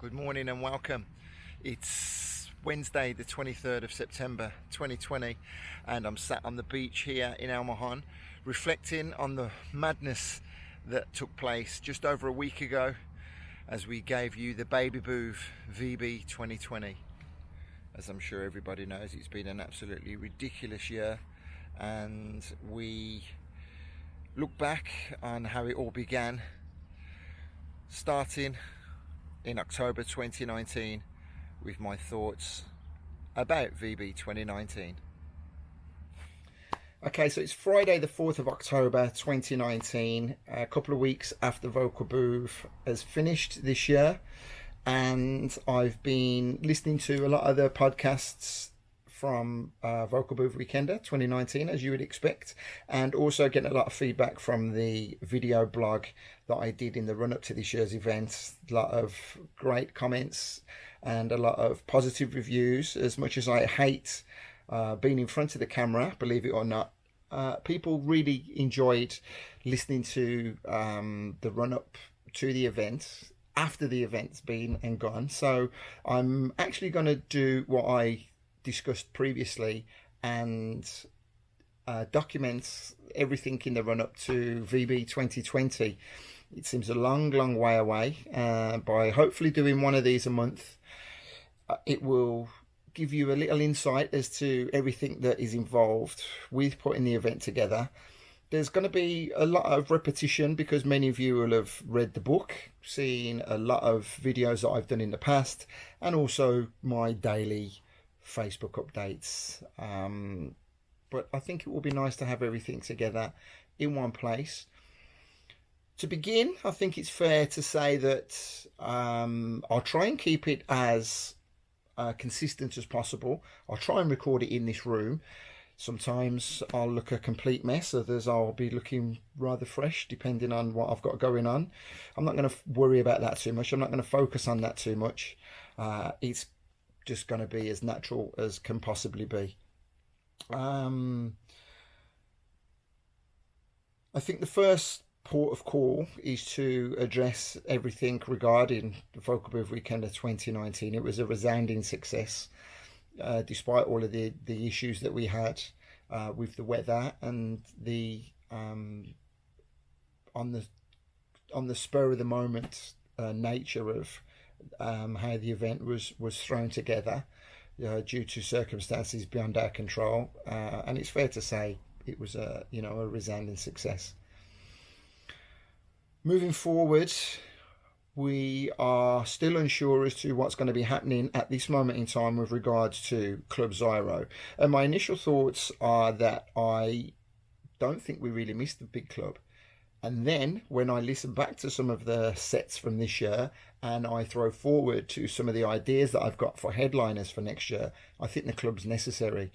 Good morning and welcome. It's Wednesday, the 23rd of September 2020, and I'm sat on the beach here in El Mojon reflecting on the madness that took place just over a week ago as we gave you the baby booth VB2020. As I'm sure everybody knows, it's been an absolutely ridiculous year, and we look back on how it all began, starting in October 2019 with my thoughts about VB 2019. Okay, so it's Friday the 4th of October 2019, a couple of weeks after Vocal Booth has finished this year, and I've been listening to a lot of the podcasts from Vocal Booth Weekender 2019, as you would expect, and also getting a lot of feedback from the video blog that I did in the run-up to this year's event. A lot of great comments and a lot of positive reviews. As much as I hate being in front of the camera, believe it or not, people really enjoyed listening to the run-up to the event after the event's been and gone. So I'm actually going to do what I discussed previously and document everything in the run-up to VB 2020. It seems a long way away. By hopefully doing one of these a month, it will give you a little insight as to everything that is involved with putting the event together. There's going to be a lot of repetition because many of you will have read the book, seen a lot of videos that I've done in the past, and also my daily Facebook updates. But I think it will be nice to have everything together in one place. To begin, I think it's fair to say that I'll try and keep it as consistent as possible. I'll try and record it in this room. Sometimes I'll look a complete mess, others I'll be looking rather fresh, depending on what I've got going on. I'm not going to worry about that too much. I'm not going to focus on that too much. It's just going to be as natural as can possibly be. I think the first port of call is to address everything regarding the Vocal Booth Weekender 2019. It was a resounding success, despite all of the issues that we had with the weather and the on the spur of the moment nature of how the event was thrown together due to circumstances beyond our control, and it's fair to say it was a resounding success. Moving forward, we are still unsure as to what's going to be happening at this moment in time with regards to Club Zyro, and my initial thoughts are that I don't think we really missed the big club. And then when I listen back to some of the sets from this year and I throw forward to some of the ideas that I've got for headliners for next year, I think the club's necessary.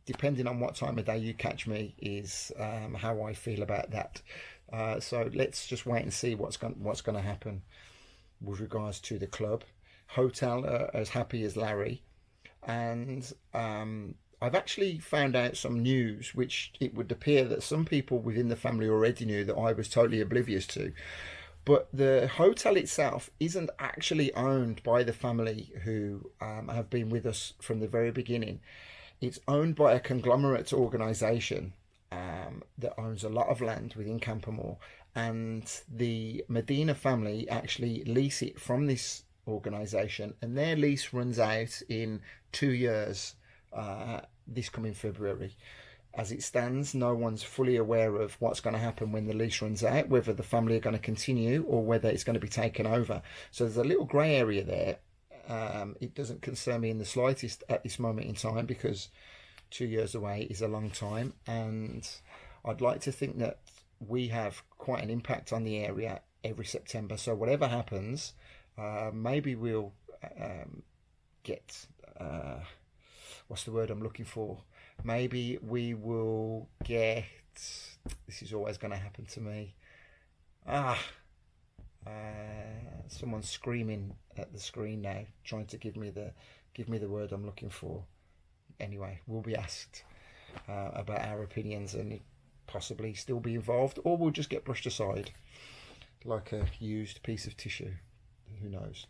Depending on what time of day you catch me is how I feel about that. So let's just wait and see what's going to happen with regards to the club. Hotel are as happy as Larry, and I've actually found out some news which it would appear that some people within the family already knew that I was totally oblivious to. But the hotel itself isn't actually owned by the family who have been with us from the very beginning. It's owned by a conglomerate organisation that owns a lot of land within Campermore, and the Medina family actually lease it from this organisation, and their lease runs out in 2 years. This coming February. As it stands, no one's fully aware of what's going to happen when the lease runs out, whether the family are going to continue or whether it's going to be taken over. So there's a little grey area there. It doesn't concern me in the slightest at this moment in time because 2 years away is a long time, and I'd like to think that we have quite an impact on the area every September. So whatever happens, maybe we'll get what's the word I'm looking for? Maybe we will get. This is always going to happen to me. Someone's screaming at the screen now, trying to give me the word I'm looking for. Anyway, we'll be asked about our opinions and possibly still be involved, or we'll just get brushed aside like a used piece of tissue. who knows.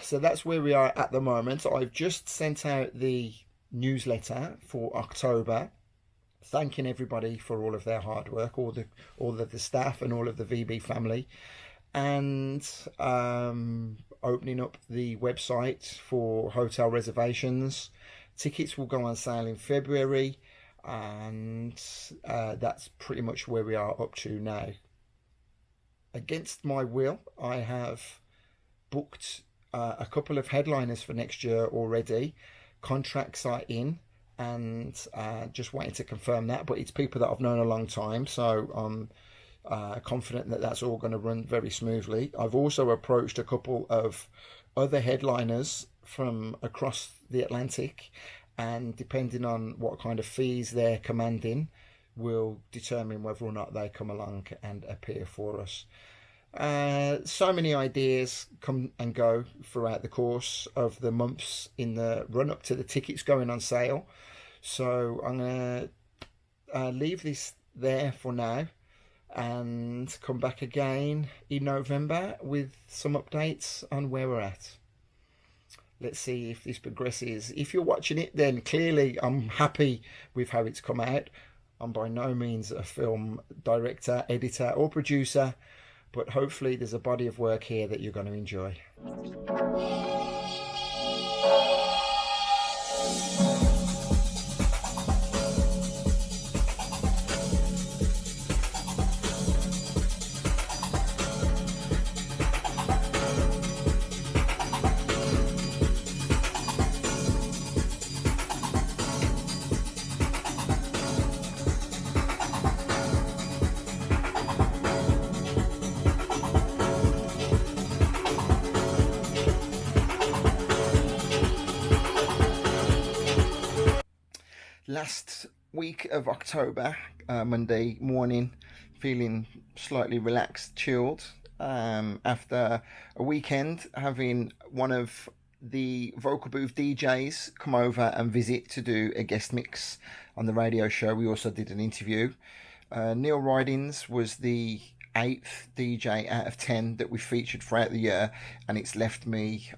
So that's where we are at the moment. I've just sent out the newsletter for October, thanking everybody for all of their hard work, all of the staff and all of the VB family, and opening up the website for hotel reservations. Tickets will go on sale in February, and that's pretty much where we are up to now. Against my will, I have booked a couple of headliners for next year already. Contracts are in, and just waiting to confirm that, but it's people that I've known a long time, so I'm confident that that's all going to run very smoothly. I've also approached a couple of other headliners from across the Atlantic, and depending on what kind of fees they're commanding will determine whether or not they come along and appear for us. So many ideas come and go throughout the course of the months in the run up to the tickets going on sale. So I'm going to leave this there for now and come back again in November with some updates on where we're at. Let's see if this progresses. If you're watching it, then clearly I'm happy with how it's come out. I'm by no means a film director, editor or producer, but hopefully there's a body of work here that you're going to enjoy. Last week of October, Monday morning, feeling slightly relaxed, chilled, after a weekend having one of the vocal booth DJs come over and visit to do a guest mix on the radio show. We also did an interview. Neil Ridings was the 8th DJ out of 10 that we featured throughout the year, and it's left me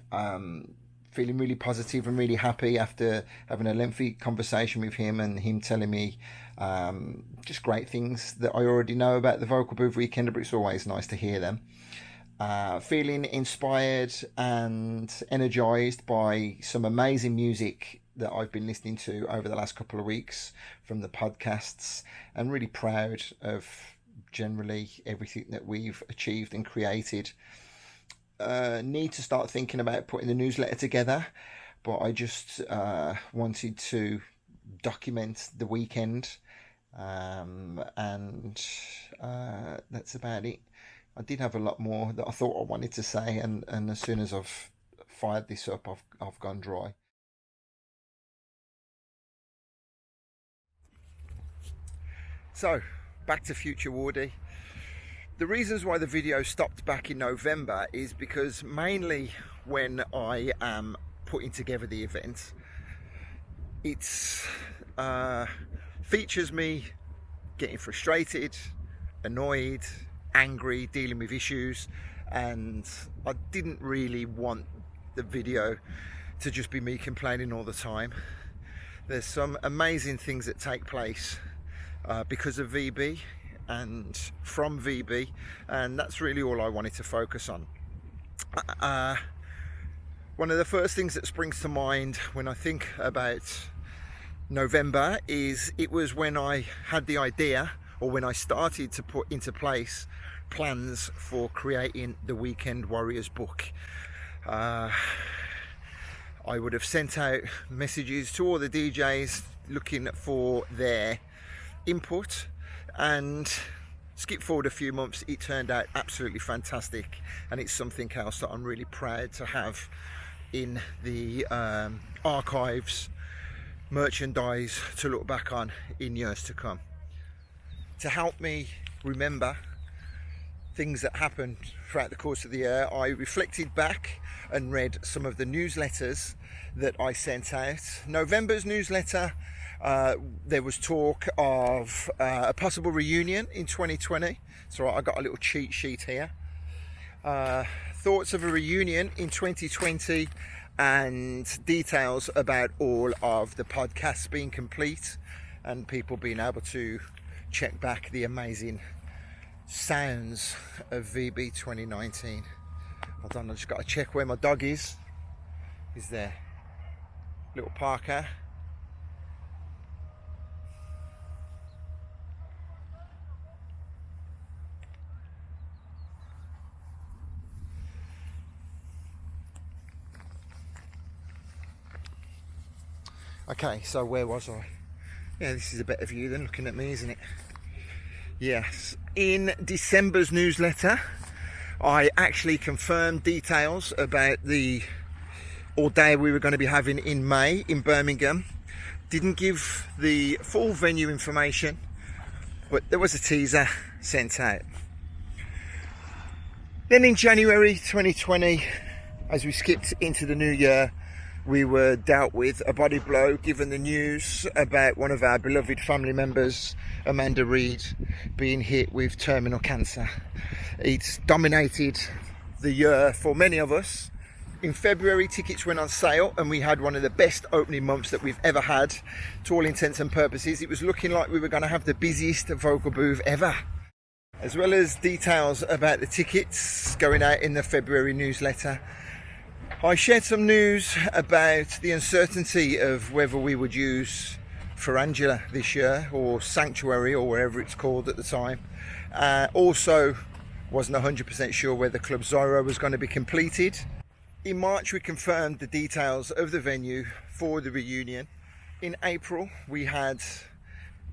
feeling really positive and really happy after having a lengthy conversation with him and him telling me just great things that I already know about the vocal booth weekend, but it's always nice to hear them. Feeling inspired and energized by some amazing music that I've been listening to over the last couple of weeks from the podcasts, and really proud of generally everything that we've achieved and created. Need to start thinking about putting the newsletter together, but I just wanted to document the weekend, and that's about it. I did have a lot more that I thought I wanted to say, and as soon as I've fired this up, I've gone dry. So back to Future Wardy. The reasons why the video stopped back in November is because mainly when I am putting together the event, it's features me getting frustrated, annoyed, angry, dealing with issues, and I didn't really want the video to just be me complaining all the time. There's some amazing things that take place because of VB and from VB, and that's really all I wanted to focus on. One of the first things that springs to mind when I think about November is it was when I had the idea, or when I started to put into place plans for creating the Weekend Warriors book. I would have sent out messages to all the DJs looking for their input, and skip forward a few months, it turned out absolutely fantastic, and it's something else that I'm really proud to have in the archives, merchandise to look back on in years to come. To help me remember things that happened throughout the course of the year, I reflected back and read some of the newsletters that I sent out. November's newsletter, there was talk of a possible reunion in 2020, so I got a little cheat sheet here. thoughts of a reunion in 2020 and details about all of the podcasts being complete and people being able to check back the amazing sounds of VB 2019. Hold on, I just got to check where my dog is. He's there. Little Parker. Okay, so where was I? Yeah, this is a better view than looking at me, isn't it? Yes. In December's newsletter, I actually confirmed details about the all-day we were going to be having in May in Birmingham. Didn't give the full venue information, but there was a teaser sent out. Then in January 2020, as we skipped into the new year, we were dealt with a body blow given the news about one of our beloved family members, Amanda Reid, being hit with terminal cancer. It's dominated the year for many of us. In February, tickets went on sale and we had one of the best opening months that we've ever had. To all intents and purposes, it was looking like we were going to have the busiest vocal booth ever. As well as details about the tickets going out in the February newsletter, I shared some news about the uncertainty of whether we would use Angela this year, or Sanctuary, or wherever it's called at the time. Also wasn't 100% sure whether Club Zyro was going to be completed. In March we confirmed the details of the venue for the reunion. In April we had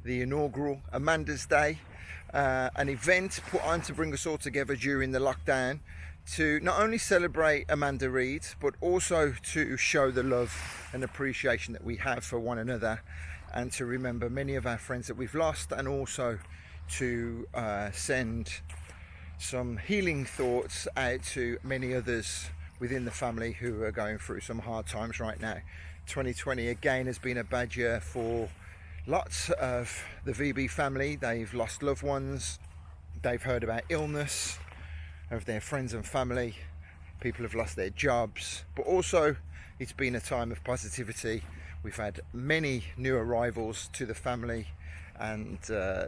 the inaugural Amanda's Day, an event put on to bring us all together during the lockdown, to not only celebrate Amanda Reid, but also to show the love and appreciation that we have for one another, and to remember many of our friends that we've lost, and also to send some healing thoughts out to many others within the family who are going through some hard times right now. 2020 again has been a bad year for lots of the VB family. They've lost loved ones, they've heard about illness of their friends and family, people have lost their jobs, but also it's been a time of positivity. We've had many new arrivals to the family and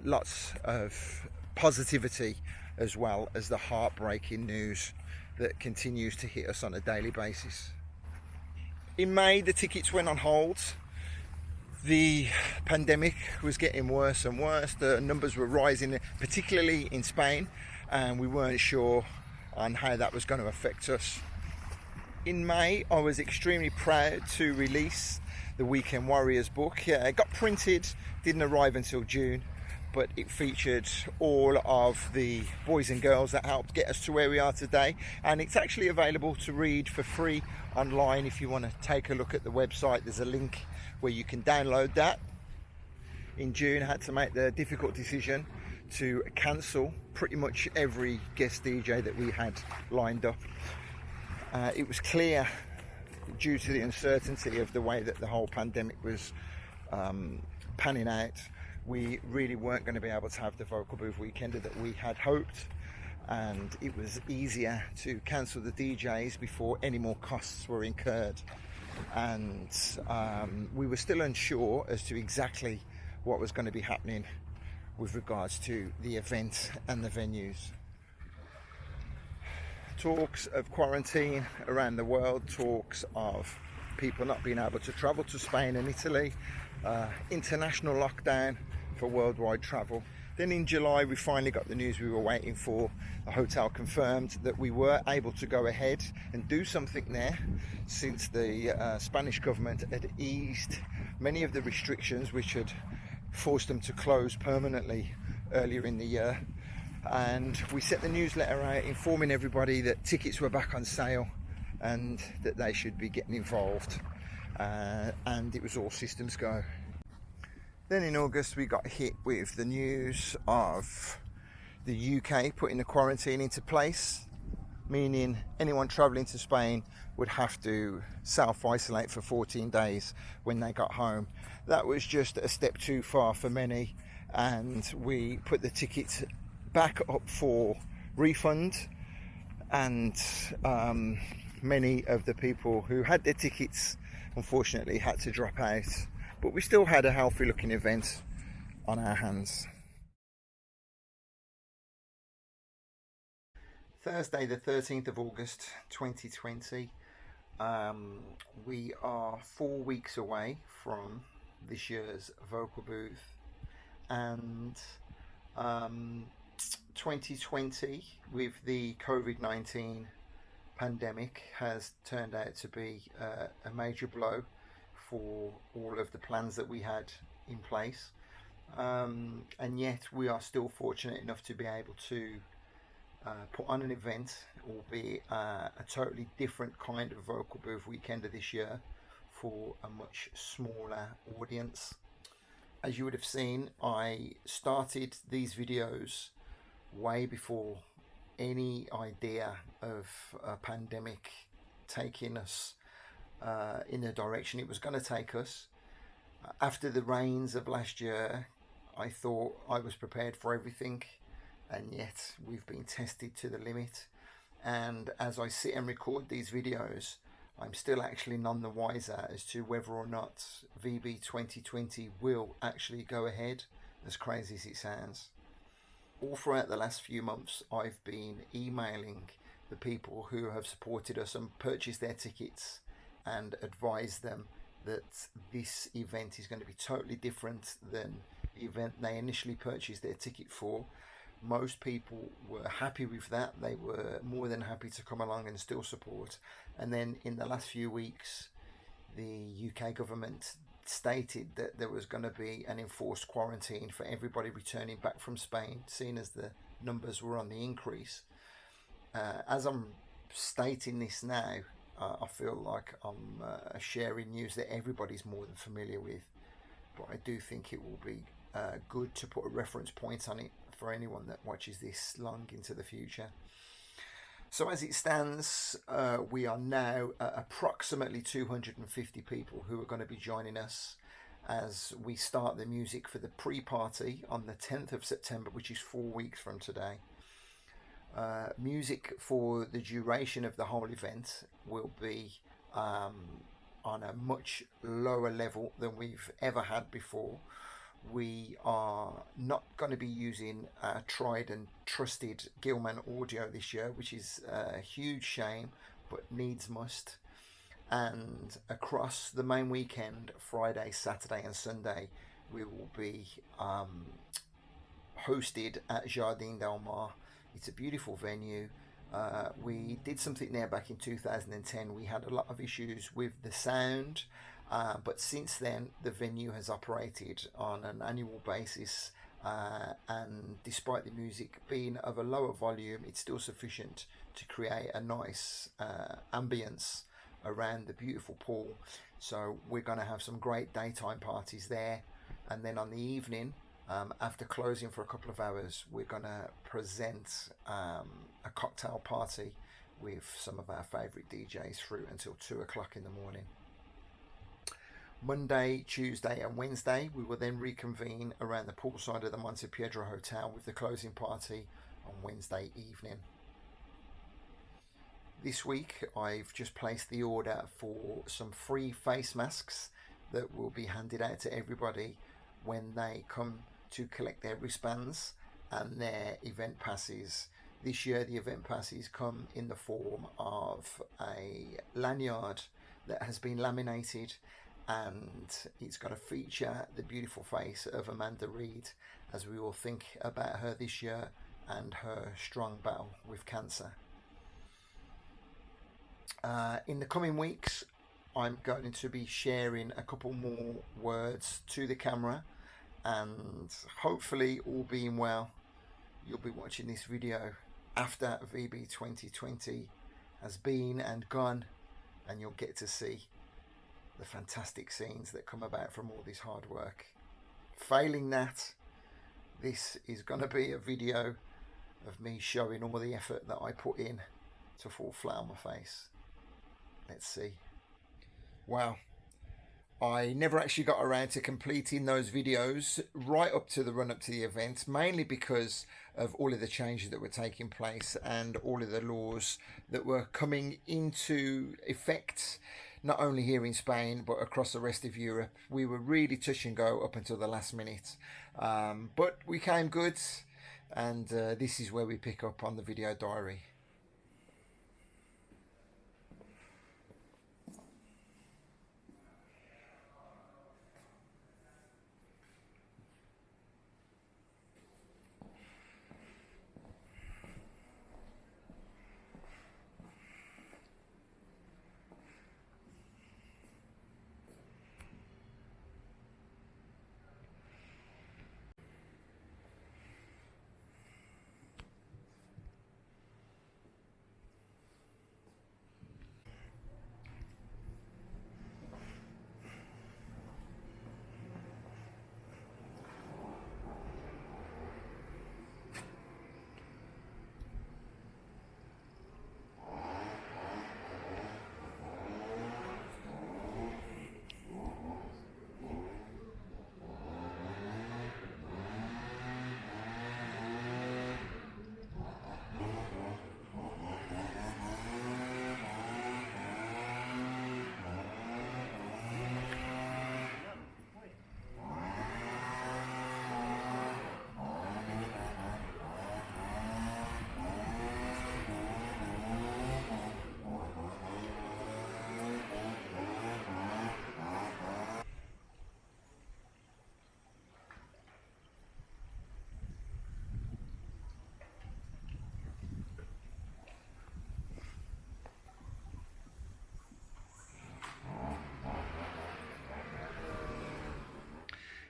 lots of positivity, as well as the heartbreaking news that continues to hit us on a daily basis. In May, the tickets went on hold. The pandemic was getting worse and worse. The numbers were rising, particularly in Spain, and we weren't sure on how that was going to affect us. In May, I was extremely proud to release the Weekend Warriors book. It got printed, didn't arrive until June, but it featured all of the boys and girls that helped get us to where we are today, and it's actually available to read for free online. If you want to take a look at the website, there's a link where you can download that. In June, I had to make the difficult decision to cancel pretty much every guest DJ that we had lined up. It was clear, due to the uncertainty of the way that the whole pandemic was panning out, we really weren't going to be able to have the vocal booth weekender that we had hoped, and it was easier to cancel the DJs before any more costs were incurred. And we were still unsure as to exactly what was going to be happening with regards to the event and the venues. Talks of quarantine around the world, talks of people not being able to travel to Spain and Italy, international lockdown for worldwide travel. Then in July we finally got the news we were waiting for. The hotel confirmed that we were able to go ahead and do something there, since the Spanish government had eased many of the restrictions which had forced them to close permanently earlier in the year. And we sent the newsletter out informing everybody that tickets were back on sale and that they should be getting involved, and it was all systems go. Then in August we got hit with the news of the UK putting the quarantine into place, meaning anyone travelling to Spain would have to self-isolate for 14 days when they got home. That was just a step too far for many, and we put the tickets back up for refund, and many of the people who had their tickets unfortunately had to drop out, but we still had a healthy looking event on our hands. Thursday the 13th of August 2020. We are 4 weeks away from this year's vocal booth, and um, 2020 with the COVID-19 pandemic has turned out to be a major blow for all of the plans that we had in place. And yet we are still fortunate enough to be able to put on an event, albeit a totally different kind of vocal booth weekend of this year for a much smaller audience. As you would have seen, I started these videos way before any idea of a pandemic taking us in the direction it was going to take us. After the rains of last year, I thought I was prepared for everything, and yet we've been tested to the limit. And as I sit and record these videos, I'm still actually none the wiser as to whether or not VB2020 will actually go ahead, as crazy as it sounds. All throughout the last few months, I've been emailing the people who have supported us and purchased their tickets and advised them that this event is going to be totally different than the event they initially purchased their ticket for. Most people were happy with that. They were more than happy to come along and still support. And then in the last few weeks, the UK government stated that there was going to be an enforced quarantine for everybody returning back from Spain, seeing as the numbers were on the increase. As I'm stating this now, I feel like I'm sharing news that everybody's more than familiar with, but I do think it will be good to put a reference point on it for anyone that watches this long into the future. So as it stands, we are now at approximately 250 people who are going to be joining us as we start the music for the pre-party on the 10th of September, which is 4 weeks from today. Music for the duration of the whole event will be on a much lower level than we've ever had before. We are not going to be using tried and trusted Gilman audio this year, which is a huge shame, but needs must. And across the main weekend, Friday, Saturday and Sunday, we will be hosted at Jardin Del Mar. It's a beautiful venue. We did something there back in 2010. We had a lot of issues with the sound, but since then the venue has operated on an annual basis, and despite the music being of a lower volume, it's still sufficient to create a nice ambience around the beautiful pool. So we're going to have some great daytime parties there, and then on the evening, after closing for a couple of hours, we're going to present a cocktail party with some of our favourite DJs through until 2 o'clock in the morning. Monday, Tuesday and Wednesday, we will then reconvene around the poolside of the Monte Piedra Hotel with the closing party on Wednesday evening. This week, I've just placed the order for some free face masks that will be handed out to everybody when they come to collect their wristbands and their event passes. This year the event passes come in the form of a lanyard that has been laminated, and it's got to feature the beautiful face of Amanda Reed as we all think about her this year and her strong battle with cancer. In the coming weeks, I'm going to be sharing a couple more words to the camera, and hopefully, all being well, you'll be watching this video after VB 2020 has been and gone, and you'll get to see the fantastic scenes that come about from all this hard work. Failing that, this is going to be a video of me showing all the effort that I put in to fall flat on my face. Let's see. Wow, I never actually got around to completing those videos right up to the run up to the event, mainly because of all of the changes that were taking place and all of the laws that were coming into effect, not only here in Spain but across the rest of Europe. We were really touch and go up until the last minute, but we came good, and this is where we pick up on the video diary.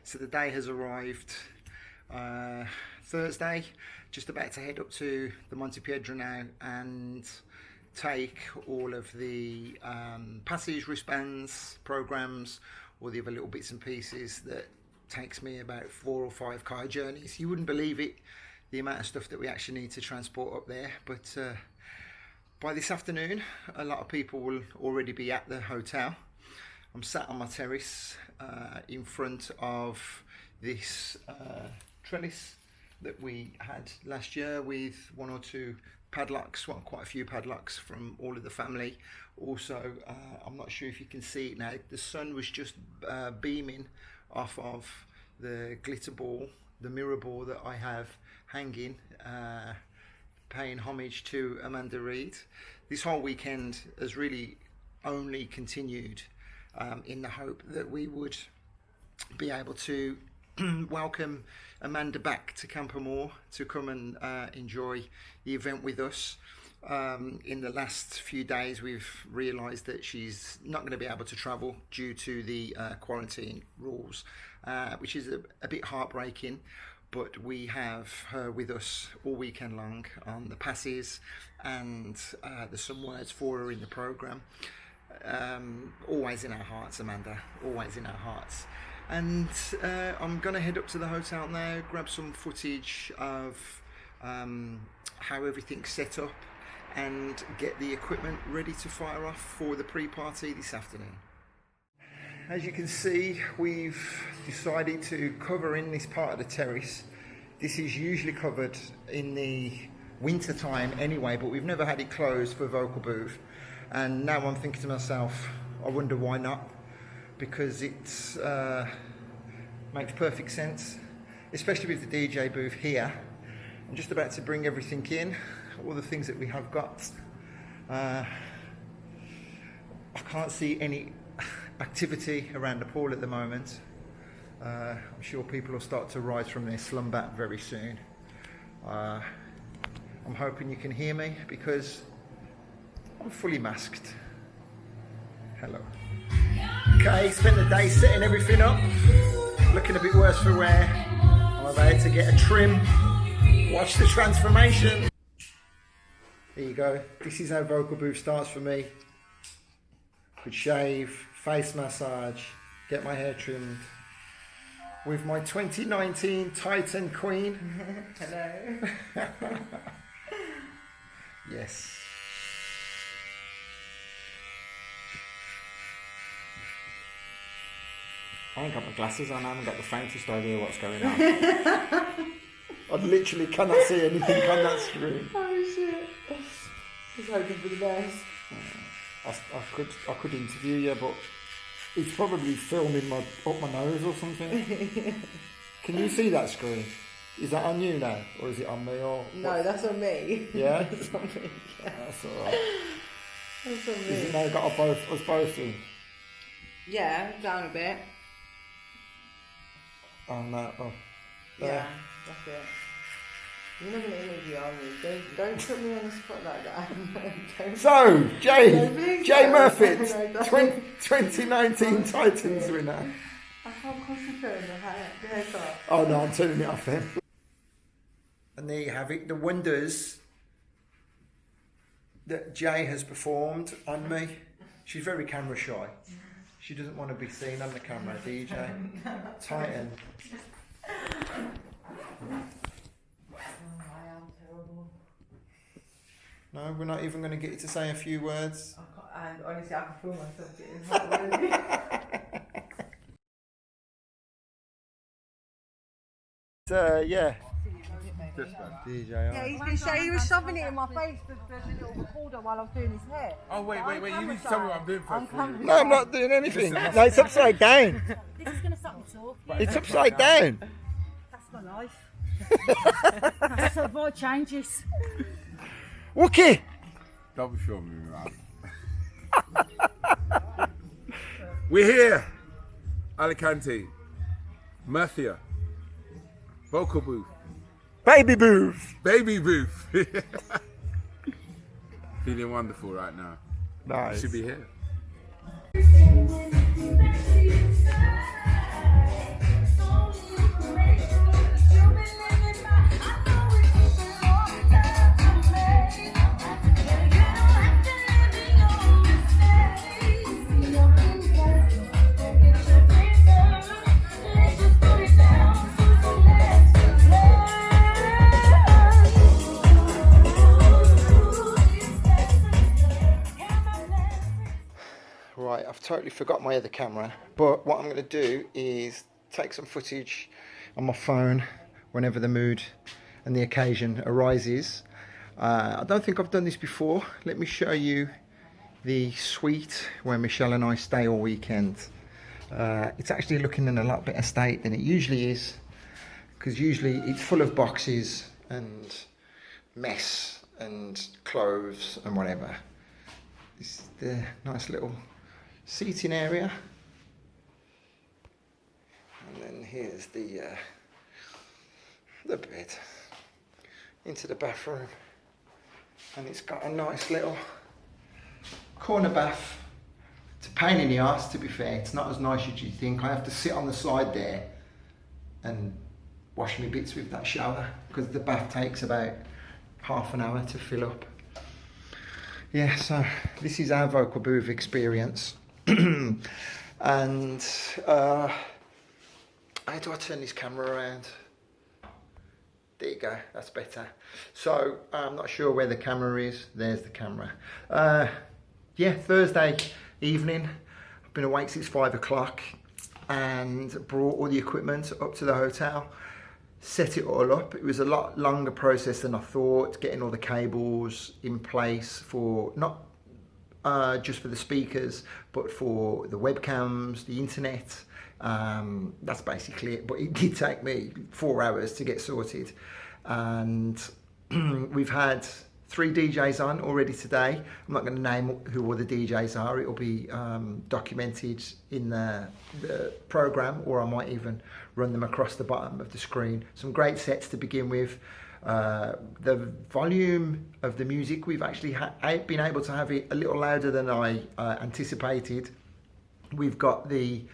So the day has arrived, Thursday, just about to head up to the Monte Piedra now and take all of the passes, wristbands, programs, all the other little bits and pieces that takes me about 4 or 5 car journeys. You wouldn't believe it, the amount of stuff that we actually need to transport up there, but by this afternoon a lot of people will already be at the hotel. I'm sat on my terrace in front of this trellis that we had last year with 1 or 2 padlocks, well, quite a few padlocks from all of the family. Also, I'm not sure if you can see it now, the sun was just beaming off of the glitter ball, the mirror ball that I have hanging, paying homage to Amanda Reid. This whole weekend has really only continued in the hope that we would be able to welcome Amanda back to Campermore to come and enjoy the event with us. In the last few days we've realised that she's not going to be able to travel due to the quarantine rules, which is a bit heartbreaking, but we have her with us all weekend long on the passes, and there's some words for her in the programme. Always in our hearts, Amanda, always in our hearts. And I'm gonna head up to the hotel now, grab some footage of how everything's set up and get the equipment ready to fire off for the pre-party this afternoon. As you can see, we've decided to cover in this part of the terrace. This is usually covered in the winter time anyway, but we've never had it closed for vocal booth. And now I'm thinking to myself, I wonder why not, because it makes perfect sense, especially with the DJ booth here. I'm just about to bring everything in, all the things that we have got. I can't see any activity around the pool at the moment. I'm sure people will start to rise from their slum back very soon. I'm hoping you can hear me because I'm fully masked. Hello. Okay, spent the day setting everything up. Looking a bit worse for wear. I'm about to get a trim. Watch the transformation. There you go. This is how vocal booth starts for me. Good shave, face massage, get my hair trimmed. With my 2019 Titan Queen. Hello. Yes. I ain't got my glasses on, I haven't got the faintest idea what's going on. I literally cannot see anything on that screen. Oh shit. I was hoping for the best. I could interview you, but it's probably filming up my nose or something. Can you see that screen? Is that on you now, or is it on me? Or No, what? that's on me. Yeah? That's on me. Yeah. That's alright. That's on Is me. it now got us both in? Yeah, down a bit. Oh no, oh. Yeah, that's it. You're not going to interview, are you? Don't put me on the spot like that. Don't- So, Jay Don't so. Murphy, No, don't. 2019 Titans winner. I can't concentrate on the haircut. Oh no, I'm turning it off then. And there you have it, the wonders that Jay has performed on me. She's very camera shy. She doesn't want to be seen on the camera, DJ. Titan. I am terrible. No, we're not even going to get you to say a few words. And honestly, I can feel myself getting hot already. Yeah. DJ. Yeah, he was shoving it in my face, the little recorder, while I was doing his hair. Oh, wait, you need to tell me what I'm doing first. No, I'm not doing anything. No, it's upside down. This is going to stop me talking. It's upside down. That's my life. That's so avoid changes. Wookie! Double show me, man. We're here. Alicante. Murcia. Vocal booth. Baby booth. Baby booth. Feeling wonderful right now. Nice. Should be here. Right, I've totally forgot my other camera, but what I'm going to do is take some footage on my phone whenever the mood and the occasion arises. I don't think I've done this before. Let me show you the suite where Michelle and I stay all weekend. It's actually looking in a lot better state than it usually is, because usually it's full of boxes and mess and clothes and whatever. This is the nice little seating area, and then here's the bed into the bathroom, and it's got a nice little corner bath. It's a pain in the arse, to be fair. It's not as nice as you think. I have to sit on the side there and wash my bits with that shower, because the bath takes about half an hour to fill up. Yeah, so this is our vocal booth experience. And how do I turn this camera around? There you go, that's better. So I'm not sure where the camera is. There's the camera. Yeah, Thursday evening. I've been awake since 5 o'clock and brought all the equipment up to the hotel. Set it all up. It was a lot longer process than I thought, getting all the cables in place for not just for the speakers, but for the webcams, the internet. That's basically it, but it did take me 4 hours to get sorted. And we've had 3 DJs on already today. I'm not going to name who all the DJs are. It'll be documented in the program, or I might even run them across the bottom of the screen. Some great sets to begin with. The volume of the music, we've actually been able to have it a little louder than I anticipated. We've got the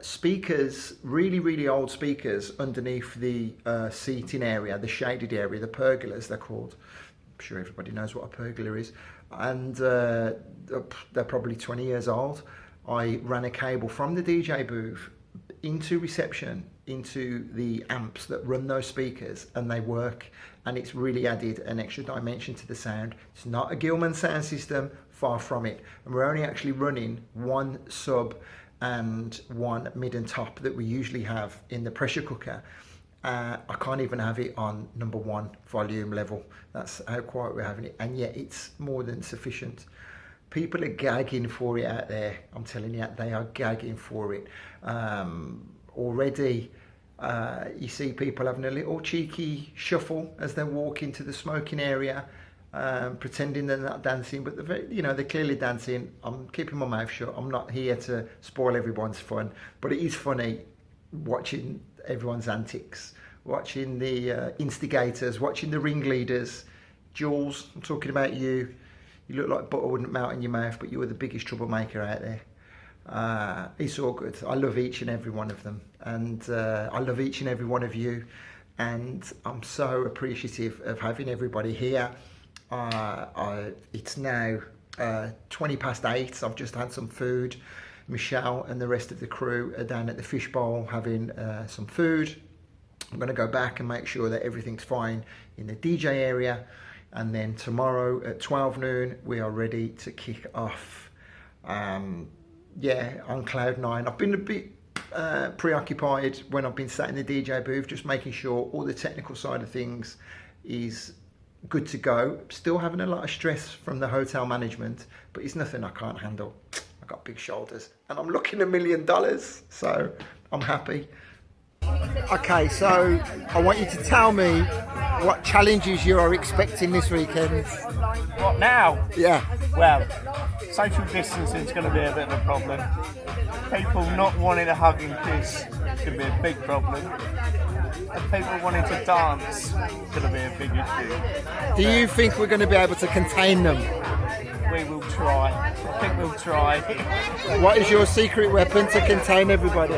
speakers, really old speakers underneath the seating area, the shaded area, the pergolas they're called. I'm sure everybody knows what a pergola is. And they're probably 20 years old. I ran a cable from the DJ booth into reception, into the amps that run those speakers, and they work, and it's really added an extra dimension to the sound. It's not a Gilman sound system, far from it, and we're only actually running one sub and one mid and top that we usually have in the pressure cooker. I can't even have it on number 1 volume level. That's how quiet we're having it, and yet it's more than sufficient. People are gagging for it out there. I'm telling you, they are gagging for it. Already, you see people having a little cheeky shuffle as they walk into the smoking area, pretending they're not dancing, but they're clearly dancing. I'm keeping my mouth shut. I'm not here to spoil everyone's fun, but it is funny watching everyone's antics, watching the instigators, watching the ringleaders. Jules, I'm talking about you. You look like butter wouldn't melt in your mouth, but you were the biggest troublemaker out there. It's all good. I love each and every one of them, and I love each and every one of you, and I'm so appreciative of having everybody here. It's now 20 past 8. I've just had some food. Michelle and the rest of the crew are down at the fishbowl having some food. I'm going to go back and make sure that everything's fine in the DJ area, and then tomorrow at 12 noon we are ready to kick off. On cloud 9. I've been a bit preoccupied when I've been sat in the DJ booth, just making sure all the technical side of things is good to go. Still having a lot of stress from the hotel management, but it's nothing I can't handle. I've got big shoulders and I'm looking $1 million, so I'm happy. Okay, so I want you to tell me what challenges you are expecting this weekend. What now? Yeah. Well, social distancing is going to be a bit of a problem. People not wanting to hug and kiss is going to be a big problem. And people wanting to dance is going to be a big issue. Do you think we're going to be able to contain them? We will try. I think we'll try. What is your secret weapon to contain everybody?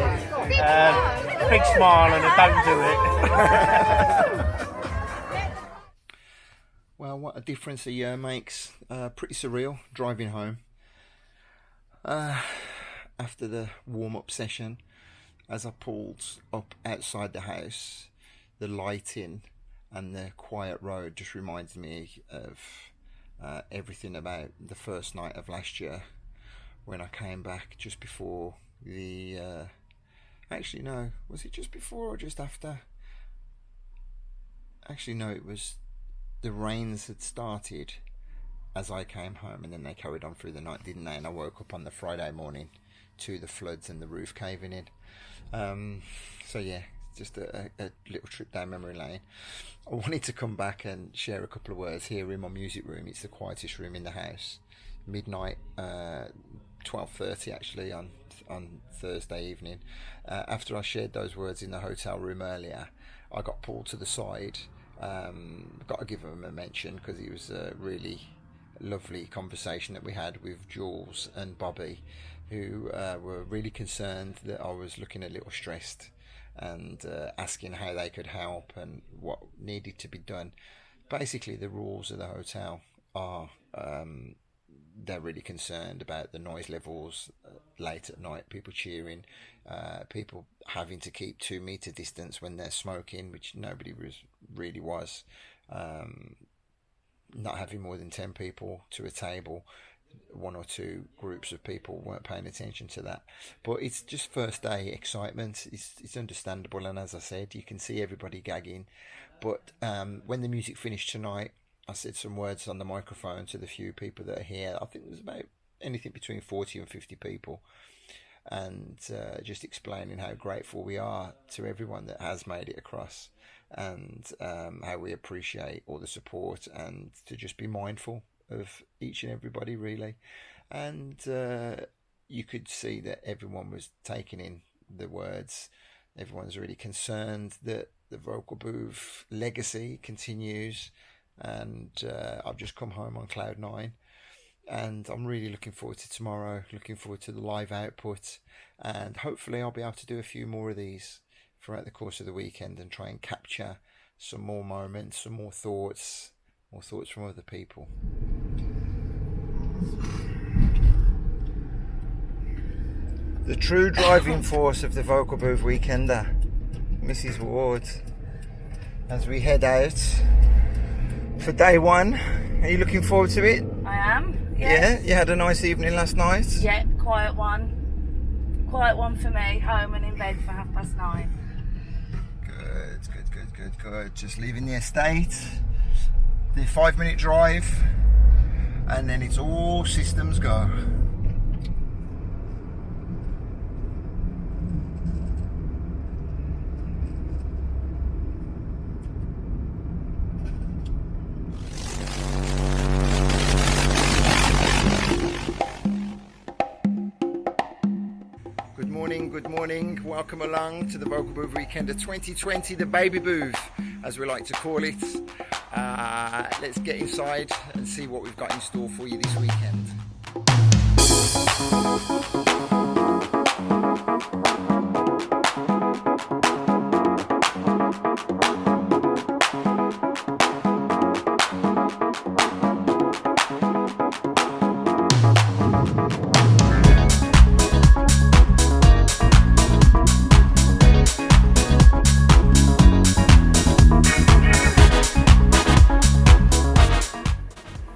Big smile and a don't do it. Well, what a difference a year makes. Pretty surreal driving home after the warm-up session. As I pulled up outside the house, the lighting and the quiet road just reminds me of everything about the first night of last year when I came back just before the actually no, was it just before or just after? Actually no, it was the rains had started as I came home, and then they carried on through the night, didn't they? And I woke up on the Friday morning to the floods and the roof caving in. So yeah, just a little trip down memory lane. I wanted to come back and share a couple of words here in my music room. It's the quietest room in the house. Midnight, 12:30 actually on Thursday evening. After I shared those words in the hotel room earlier, I got pulled to the side. Got to give him a mention because it was a really lovely conversation that we had with Jules and Bobby, who were really concerned that I was looking a little stressed and asking how they could help and what needed to be done. Basically, the rules of the hotel are they're really concerned about the noise levels late at night, people cheering, people having to keep 2 meter distance when they're smoking, which nobody really was, not having more than 10 people to a table. 1 or 2 groups of people weren't paying attention to that, but it's just first day excitement. It's understandable, and as I said, you can see everybody gagging. But when the music finished tonight, I said some words on the microphone to the few people that are here. I think there was about anything between 40 and 50 people, and just explaining how grateful we are to everyone that has made it across, and how we appreciate all the support, and to just be mindful of each and everybody really. And you could see that everyone was taking in the words. Everyone's really concerned that the vocal booth legacy continues, and I've just come home on cloud 9, and I'm really looking forward to tomorrow, looking forward to the live output, and hopefully I'll be able to do a few more of these throughout the course of the weekend and try and capture some more moments, some more thoughts from other people. The true driving force of the vocal booth weekender, Mrs. Ward, as we head out for day 1. Are you looking forward to it? I am. Yes. Yeah, you had a nice evening last night. Yeah, quiet one. quiet one for me, home and in bed for 9:30. Good. Just leaving the estate. The 5-minute drive, and then it's all systems go. Good morning, welcome along to the Vocal Booth Weekend of 2020, the baby booth as we like to call it. Let's get inside and see what we've got in store for you this weekend.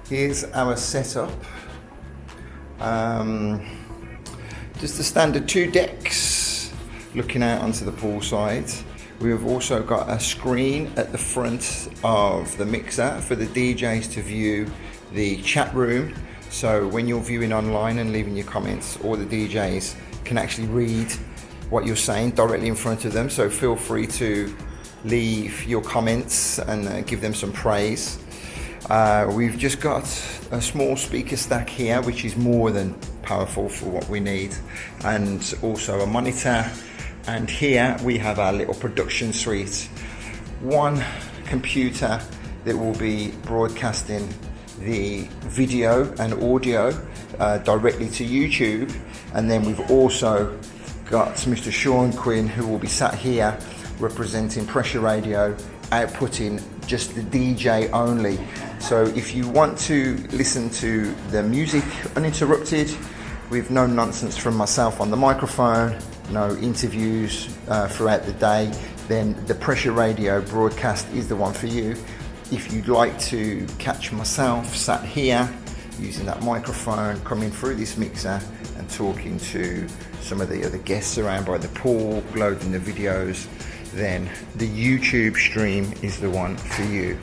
Here's our setup. Just the standard 2 decks looking out onto the pool side. We have also got a screen at the front of the mixer for the DJs to view the chat room. So when you're viewing online and leaving your comments, all the DJs can actually read what you're saying directly in front of them. So feel free to leave your comments and give them some praise. We've just got a small speaker stack here, which is more than powerful for what we need, and also a monitor. And here we have our little production suite. One computer that will be broadcasting the video and audio directly to YouTube, and then we've also got Mr. Sean Quinn, who will be sat here representing Pressure Radio, outputting just the DJ only. So if you want to listen to the music uninterrupted, with no nonsense from myself on the microphone, no interviews throughout the day, then the Pressure Radio broadcast is the one for you. If you'd like to catch myself sat here using that microphone, coming through this mixer and talking to some of the other guests around by the pool, loading the videos, then the YouTube stream is the one for you.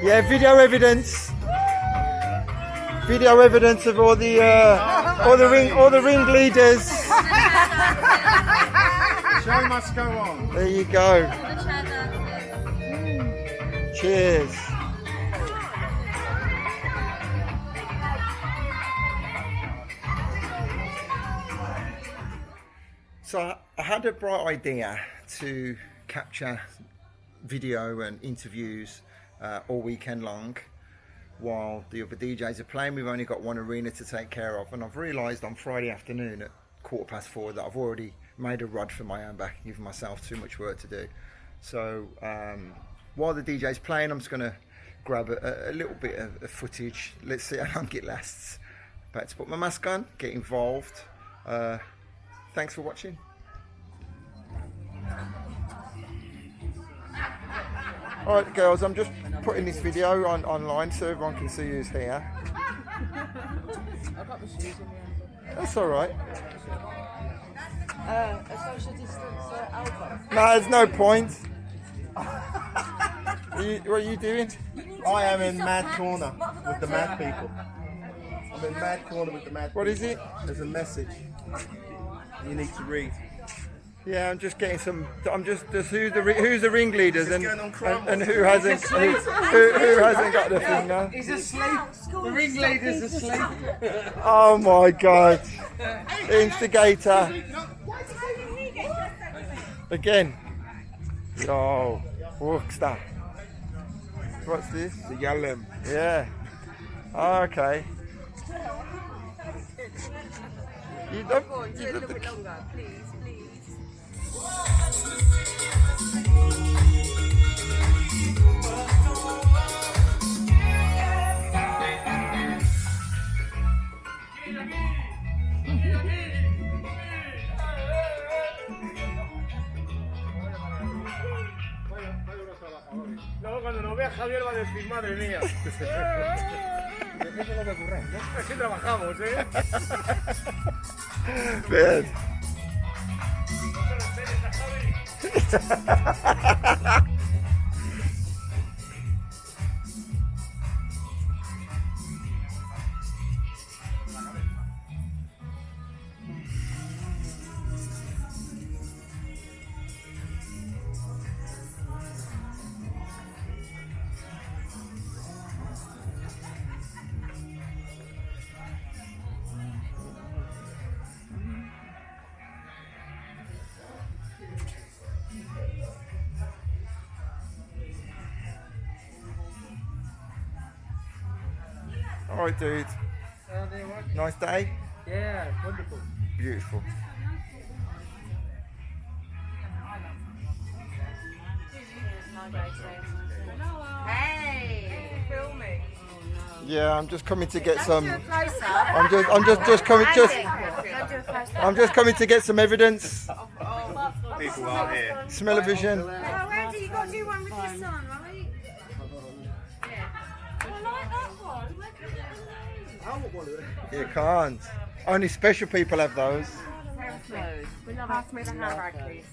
Yeah, video evidence of all the ringleaders. Show must go on. There you go. Cheers. So I had a bright idea to capture video and interviews all weekend long while the other DJs are playing. We've only got one arena to take care of, and I've realised on Friday afternoon at 4:15 that I've already made a rod for my own back and given myself too much work to do. So while the DJ's playing, I'm just going to grab a little bit of footage. Let's see how long it lasts. About to put my mask on, get involved. Thanks for watching. Alright girls, I'm just putting this video online so everyone can see who's here. That's alright. A social distance elbow. No, there's no point. What are you doing? I am in mad corner with the mad people. I'm in mad corner with the mad people. What is it? There's a message you need to read. Yeah, I'm just getting some. I'm just who's the ringleaders and who hasn't got the thing now. He's asleep. The ringleader's asleep. Oh my God! Instigator again. Oh, Rockstar. What's this? The Yalem. Yeah. Oh, okay. You Go don't. on, do You it a got little the, bit longer, please, please. Luego cuando nos vea Javier va a decir, madre mía. Eso no me ocurre, ¿no? Es que trabajamos, ¿eh? Bien. All right, dude. Nice day. Yeah, wonderful. Beautiful. Hey! Filming. Yeah, I'm just coming to get some. Do a close-up. I'm just coming to get some evidence. People are here. Smell-o-vision. Oh, Andy, you got to do one with your son, right? Yeah. I like that one. Look at You can't. Only special people have those. Pass me the handbag, please.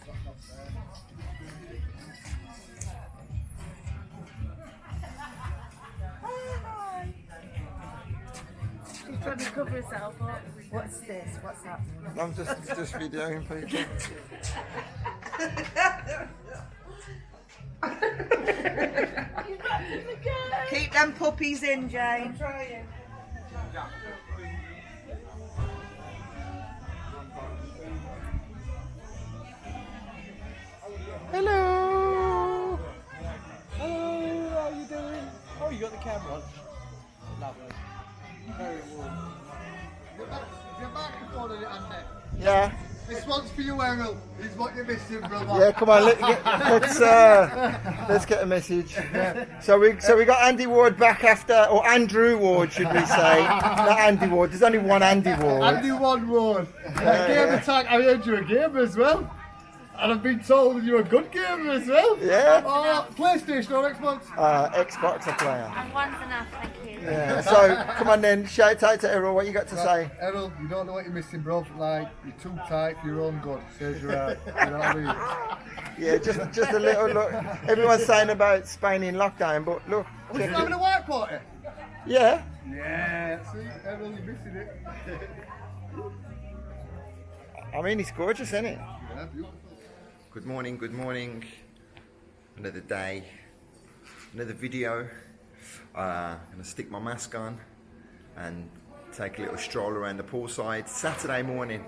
She's trying to cover herself up. What's this? What's that? I'm just videoing people. Keep them puppies in, Jane. I'm trying. Hello. Hello, how you doing? Oh, you got the camera on. Lovely. Very warm. Your microphone on it, Andy. Yeah. This one's for you, Errol. This is what you're missing, brother. Yeah. Come on. Let's get a message. So we got Andy Ward back after, or Andrew Ward, should we say? Not Andy Ward. There's only one Andy Ward. Andy one word. Game attack. I heard you're a gamer as well. And I've been told that you're a good gamer as well. Yeah. Oh, PlayStation or Xbox? Xbox a player. And one's enough, thank you. Yeah. So come on then. Shout out to Errol. What you got to say? Errol, you don't know what you're missing, bro. Like, you're too tight for your own good. Says you're out. You know what I mean? Yeah. Just a little look. Everyone's saying about Spain in lockdown, but look. Was you having a white party? Yeah. Yeah. See, Errol, you're missing it. I mean, it's gorgeous, isn't it? Yeah, beautiful. Good morning. Another day, another video. I'm going to stick my mask on and take a little stroll around the poolside. Saturday morning.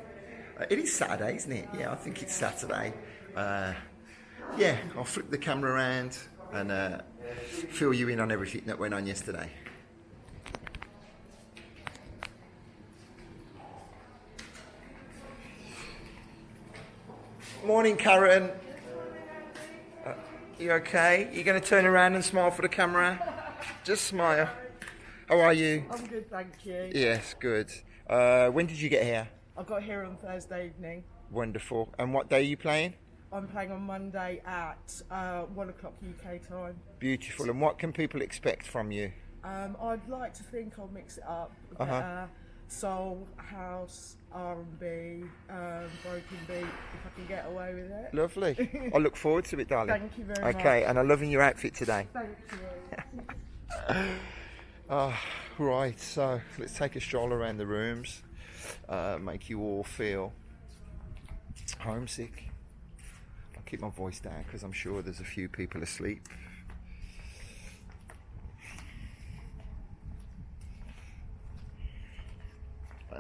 It is Saturday, isn't it? Yeah, I think it's Saturday. Yeah, I'll flip the camera around and fill you in on everything that went on yesterday. Morning, Karen. You okay? You going to turn around and smile for the camera? Just smile. How are you? I'm good, thank you. Yes, good. When did you get here? I got here on Thursday evening. Wonderful. And what day are you playing? I'm playing on Monday at 1 o'clock UK time. Beautiful. And what can people expect from you? I'd like to think I'll mix it up. Soul, house, R&B, broken beat, if I can get away with it. Lovely. I look forward to it, darling. Thank you very much. Okay, and I'm loving your outfit today. Thank you. Right, so let's take a stroll around the rooms, make you all feel homesick. I'll keep my voice down because I'm sure there's a few people asleep.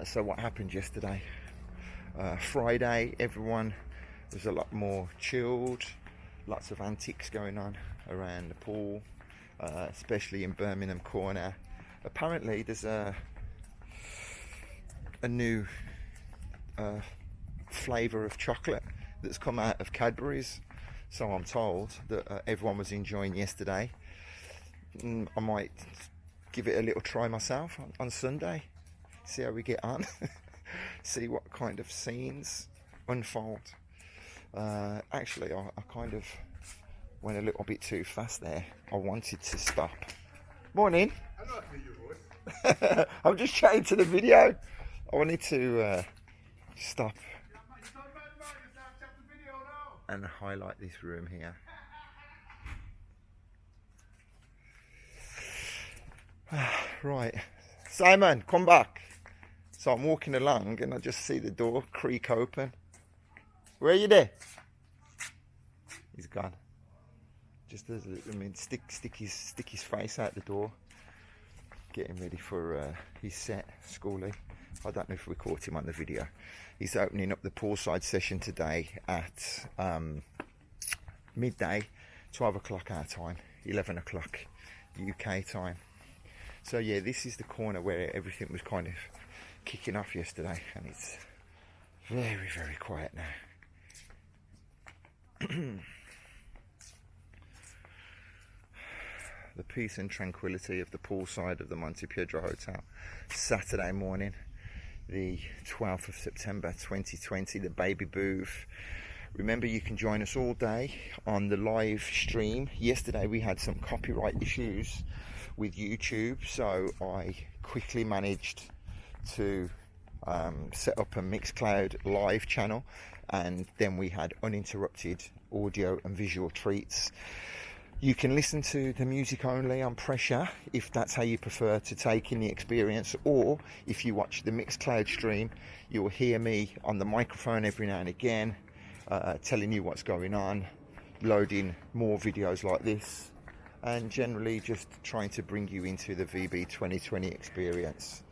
So what happened yesterday? Friday, everyone was a lot more chilled, lots of antics going on around the pool, especially in Birmingham Corner. Apparently there's a new flavour of chocolate that's come out of Cadbury's. So I'm told that everyone was enjoying yesterday. I might give it a little try myself on Sunday, see how we get on, see what kind of scenes unfold. Actually, I kind of went a little bit too fast there. I wanted to stop. Morning. I'm just chatting to the video. I wanted to stop and highlight this room here. Right, Simon, come back. So I'm walking along and I just see the door creak open. Where are you there? He's gone. Just as stick his face out the door, getting ready for his set, schooling. I don't know if we caught him on the video. He's opening up the poolside session today at midday, 12 o'clock our time, 11 o'clock UK time. So yeah, this is the corner where everything was kind of kicking off yesterday, and it's very, very quiet now. The peace and tranquility of the poolside of the Monte Piedro Hotel. Saturday morning, the 12th of September 2020, the baby booth. Remember, you can join us all day on the live stream. Yesterday we had some copyright issues with YouTube, so I quickly managed to set up a Mixcloud live channel, and then we had uninterrupted audio and visual treats. You can listen to the music only on pressure if that's how you prefer to take in the experience, or if you watch the Mixcloud stream, you'll hear me on the microphone every now and again, telling you what's going on, loading more videos like this, and generally just trying to bring you into the VB2020 experience.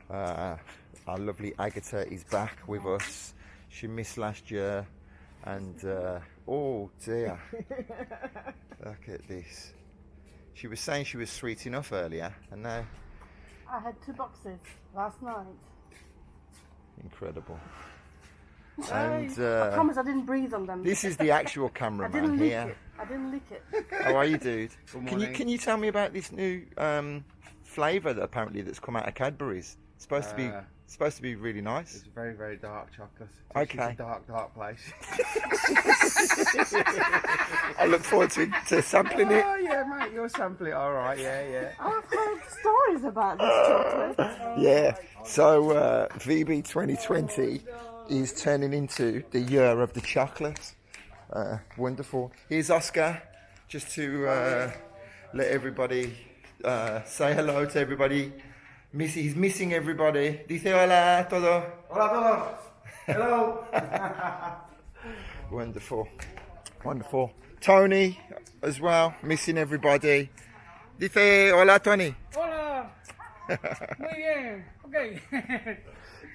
Our lovely Agatha is back with us. She missed last year, and oh dear, look at this. She was saying she was sweet enough earlier, and now I had 2 boxes last night. incredible. And I promise I didn't breathe on them. This is the actual cameraman here. I didn't lick it. How are you, dude? Good Can you tell me about this new flavour that apparently that's come out of Cadbury's? It's supposed to be really nice. It's very, very dark chocolate. Okay. It's a dark, dark place. I look forward to sampling it. Oh yeah, mate, you'll sample it. All right, yeah. I've heard stories about this chocolate. Yeah. So VB 2020 is turning into the year of the chocolate. Wonderful. Here's Oscar, just to let everybody say hello to everybody. He's missing everybody. Dice hola todo. Hola todos. Hello. Wonderful. Wonderful. Tony as well, missing everybody. Dice hola, Tony. Hola. Muy bien. Okay.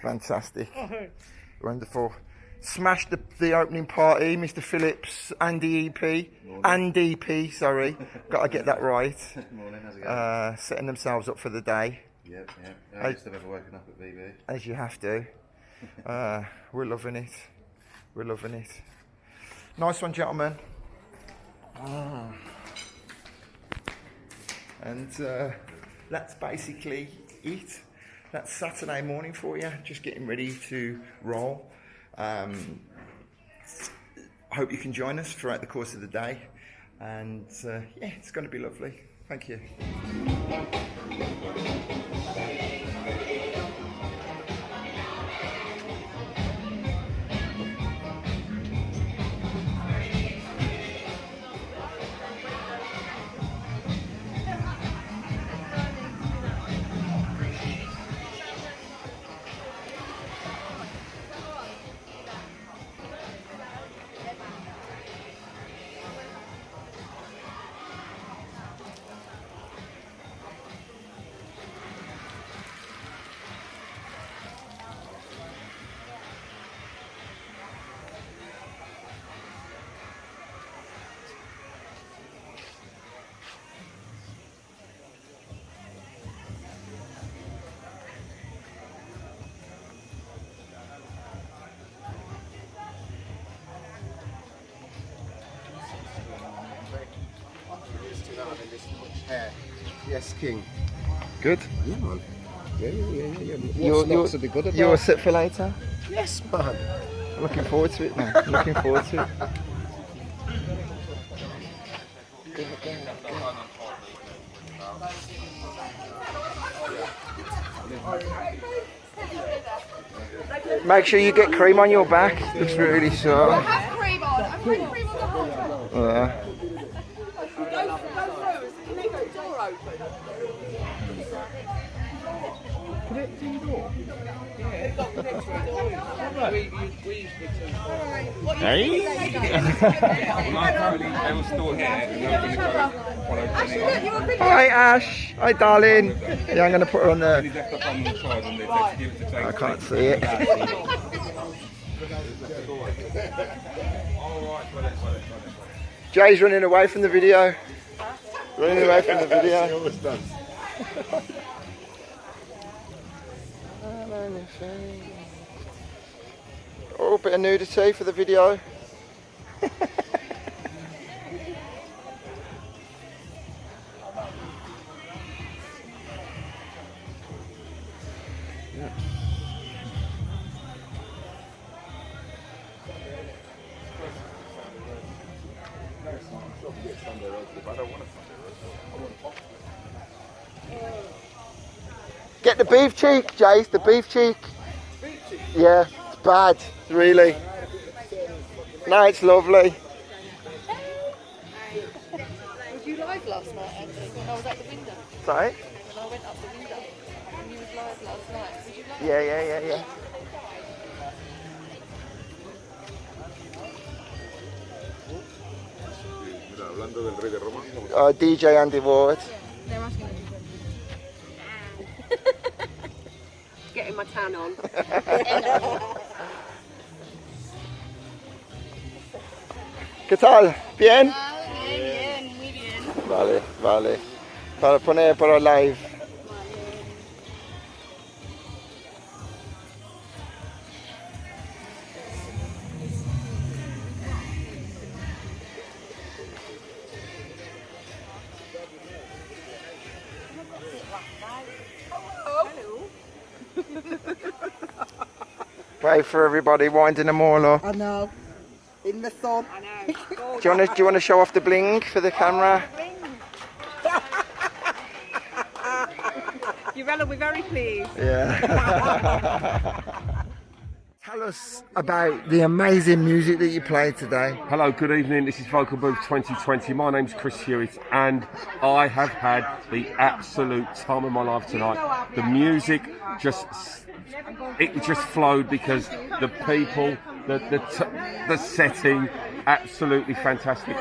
Fantastic. Wonderful. Smashed the opening party, Mr. Phillips, Andy EP. Andy EP, sorry. Got to get that right. Morning, how's it going? Setting themselves up for the day. Yep. Earliest I've ever woken up at VB. As you have to. We're loving it. We're loving it. Nice one, gentlemen. And that's basically it. That's Saturday morning for you. Just getting ready to roll. I hope you can join us throughout the course of the day. And yeah, it's going to be lovely. Thank you. this much hair. Yes, King. Good. Yeah, man. Yeah. You're set for later? Yes, man. I'm looking forward to it, man. Looking forward to it. Make sure you get cream on your back. Looks really sharp. I have cream on. I've put cream on the whole time. Go through. Can they go door open? Connect to your door? Yeah, it's got connect to your door. We used the two. Hey? They will still here and they're going to go follow Jenny. Hi Ash. Hi darling. Yeah, I'm going to put her on there. Jenny's left up on the side and they're to give it to Jake. I can't see it. Jay's running away from the video. Running away from the video. He always does. Oh, bit of nudity for the video. Get the beef cheek, Jace, the beef cheek. Yeah, it's bad, really. No, it's lovely. Was you live last night, Andy? When I was at the window? Sorry? When I went up the window and you was live last night. Was you live? Yeah. DJ Andy Ward. They're asking me. Getting my tan on. ¿Qué tal? ¿Bien? Bien, muy bien. Vale. Para poner por live. Pray for everybody, winding them all up. I know. In the sun. I know. Do you want to show off the bling for the camera? Urella, we're very pleased. Yeah. Tell us about the amazing music that you played today. Hello, good evening. This is Vocal Booth 2020. My name's Chris Hewitt, and I have had the absolute time of my life tonight. The music just flowed because the people, the setting, absolutely fantastic.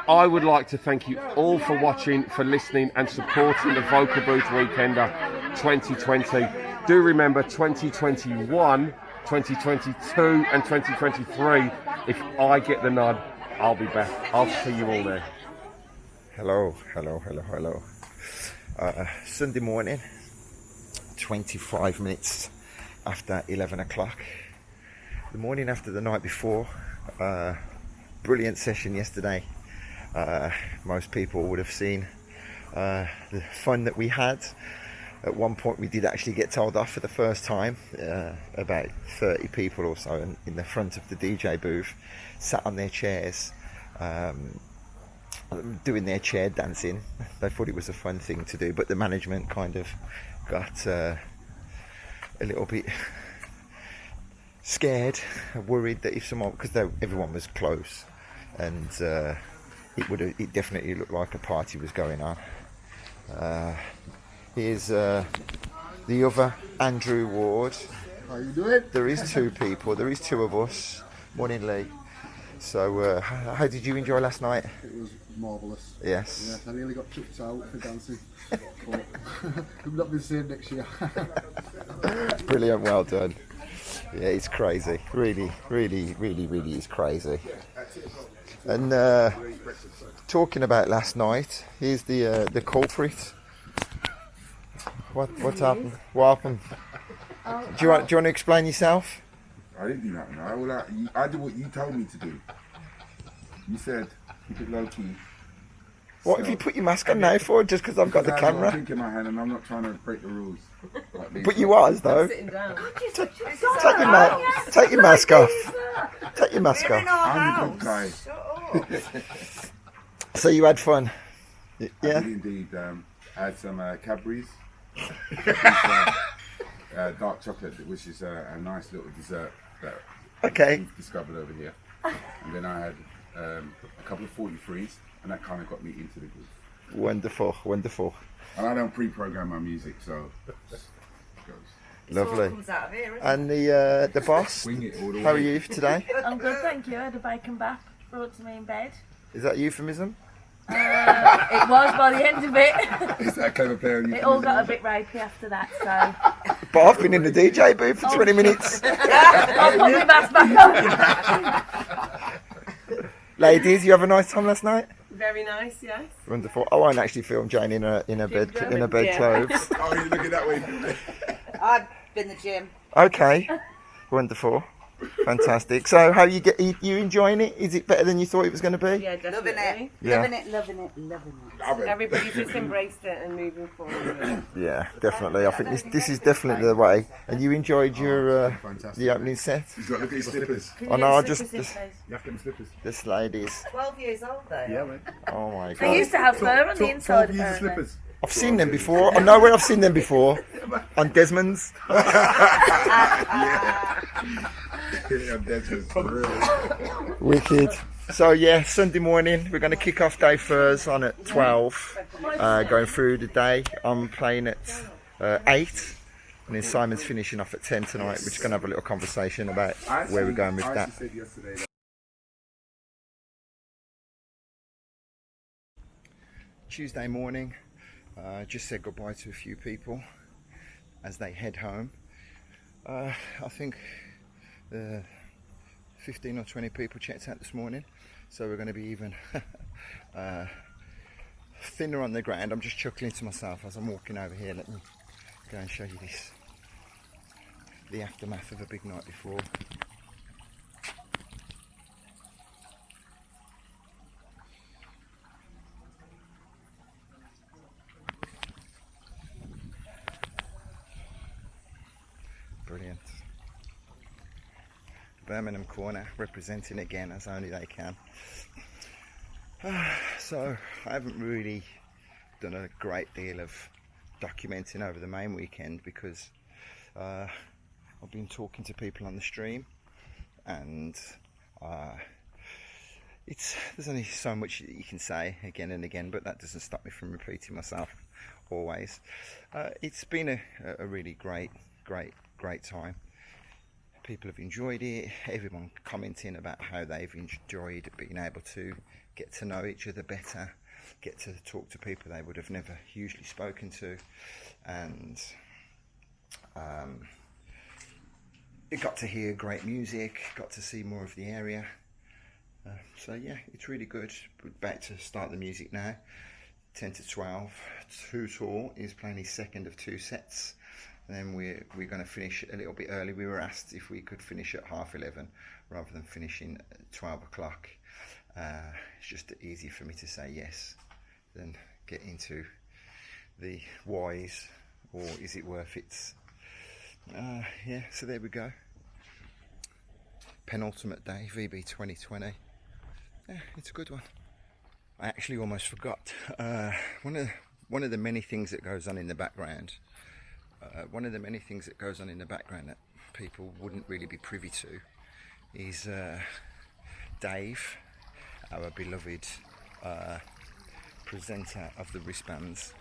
I would like to thank you all for watching, for listening and supporting the Vocal Booth Weekender 2020. Do remember 2021, 2022 and 2023. If I get the nod, I'll be back. I'll see you all there. Hello. Sunday morning, 25 minutes after 11 o'clock. The morning after the night before. Brilliant session yesterday. Most people would have seen the fun that we had. At one point we did actually get told off for the first time. About 30 people or so in the front of the DJ booth sat on their chairs doing their chair dancing. They thought it was a fun thing to do, but the management kind of got a little bit scared, worried that if someone, because everyone was close, and it definitely looked like a party was going on. Here's the other Andrew Ward. How you doing? There is two people. There is two of us. Morning, Lee. So, how did you enjoy last night? It was marvellous. Yes. I nearly got chucked out for dancing. But we'll not be the same next year. Brilliant, well done. Yeah, it's crazy. Really is crazy. And talking about last night, here's the culprit. What happened? What happened? Do you want to explain yourself? I didn't do nothing. I did what you told me to do. You said keep it low key. What have you put your mask on now for? Just because I've got the I have a camera? drink in my hand and I'm not trying to break the rules. But you was though. Sitting down. Take your mask off. Take your mask off. I'm a good guy. So you had fun? I Yeah. did indeed. I had some Cadbury's. Dark chocolate, which is a nice little dessert that Okay. we've discovered over here. And then I had a couple of 43s, and that kind of got me into the groove. Wonderful, wonderful. And I don't pre-program my music, so it goes. Lovely. Comes out of here, isn't And the boss, Wing it all the how are way. you today? I'm good, thank you. I had a bacon bath brought to me in bed. Is that euphemism? It was by the end of it. Is that a clever player? It all got a bit rapey after that, so But I've been in the DJ booth for 20 minutes. I'll put my mask back on. Ladies, you have a nice time last night? Very nice, yes. Wonderful. I won't actually film Jane in a bed clothes. Oh, you're looking that way. I've been the gym. Okay. Wonderful. Fantastic. So how you enjoying it? Is it better than you thought it was going to be? Yeah, Loving definitely. it. Yeah. Loving it, loving it, loving it. Everybody's just embraced it and moving forward. Yeah, definitely. I think this is definitely the way. And you enjoyed your the opening set? You've got to look at your slippers. I know. I just You have to get the slippers. this ladies. 12 years old though. Yeah, man. Oh my They used god. to have fur on the inside. 12 years of apparently. slippers. I've seen them before. I know where I've seen them before. On Desmond's. Yeah, that's just real. Wicked. So yeah, Sunday morning we're going to kick off day first on at 12. Going through the day. I'm playing at 8. And then Simon's finishing off at 10 tonight. We're just going to have a little conversation about where we're going with I that. actually said yesterday that Tuesday morning, just said goodbye to a few people as they head home. I think 15 or 20 people checked out this morning, so we're going to be even thinner on the ground. I'm just chuckling to myself as I'm walking over here. Let me go and show you this, the aftermath of a big night before. Brilliant. Birmingham corner representing again as only they can. So I haven't really done a great deal of documenting over the main weekend because I've been talking to people on the stream, and there's only so much that you can say again and again, but that doesn't stop me from repeating myself always. It's been a really great time. People have enjoyed it, everyone commenting about how they've enjoyed being able to get to know each other better, get to talk to people they would have never usually spoken to, and it got to hear great music, got to see more of the area. So yeah, it's really good. We're about to start the music now, 10 to 12. Too Tall is playing his second of 2 sets. And then we're going to finish a little bit early. We were asked if we could finish at 11:30 rather than finishing at 12 o'clock. It's just easy for me to say yes than get into the whys, or is it worth it? Yeah, so there we go. Penultimate day, VB2020. Yeah, it's a good one. I actually almost forgot. One of the many things that goes on in the background. One of the many things that goes on in the background that people wouldn't really be privy to is Dave, our beloved presenter of the wristbands,